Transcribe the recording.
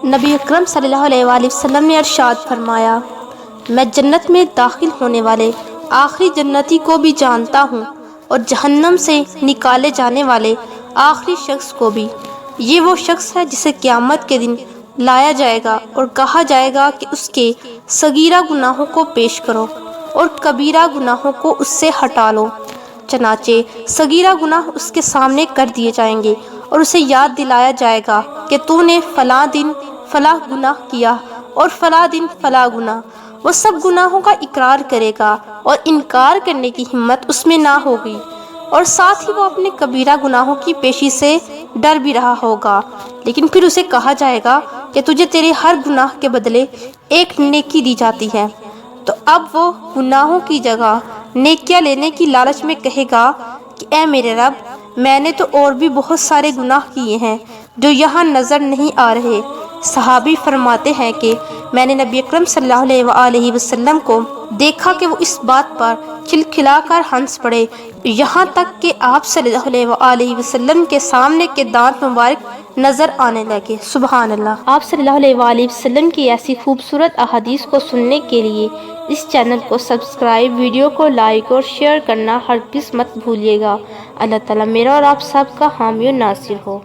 نبی اکرم صلی اللہ علیہ وآلہ وسلم نے ارشاد فرمایا، میں جنت میں داخل ہونے والے آخری جنتی کو بھی جانتا ہوں اور جہنم سے نکالے جانے والے آخری شخص کو بھی۔ یہ وہ شخص ہے جسے قیامت کے دن لایا جائے گا اور کہا جائے گا کہ اس کے صغیرہ گناہوں کو پیش کرو اور کبیرہ گناہوں کو اس سے ہٹا لو۔ چنانچہ صغیرہ گناہ اس کے سامنے کر دیے جائیں گے اور اسے یاد دلایا جائے گا کہ تو نے فلاں دن فلاں گناہ کیا اور فلاں دن فلاں گناہ۔ وہ سب گناہوں کا اقرار کرے گا اور انکار کرنے کی ہمت اس میں نہ ہوگی، اور ساتھ ہی وہ اپنے کبیرہ گناہوں کی پیشی سے ڈر بھی رہا ہوگا۔ لیکن پھر اسے کہا جائے گا کہ تجھے تیرے ہر گناہ کے بدلے ایک نیکی دی جاتی ہے۔ تو اب وہ گناہوں کی جگہ نیکیاں لینے کی لالچ میں کہے گا کہ اے میرے رب، میں نے تو اور بھی بہت سارے گناہ کیے ہیں جو یہاں نظر نہیں آ رہے۔ صحابی فرماتے ہیں کہ میں نے نبی اکرم صلی اللہ علیہ وآلہ وسلم کو دیکھا کہ وہ اس بات پر کھلکھلا کر ہنس پڑے، یہاں تک کہ آپ صلی اللہ علیہ وآلہ وسلم کے سامنے کے دانت مبارک نظر آنے لگے۔ سبحان اللہ۔ آپ صلی اللہ علیہ وآلہ وسلم کی ایسی خوبصورت احادیث کو سننے کے لیے اس چینل کو سبسکرائب، ویڈیو کو لائک اور شیئر کرنا ہرگز مت بھولیے گا۔ اللہ تعالیٰ میرا اور آپ سب کا حامی و ناصر ہو۔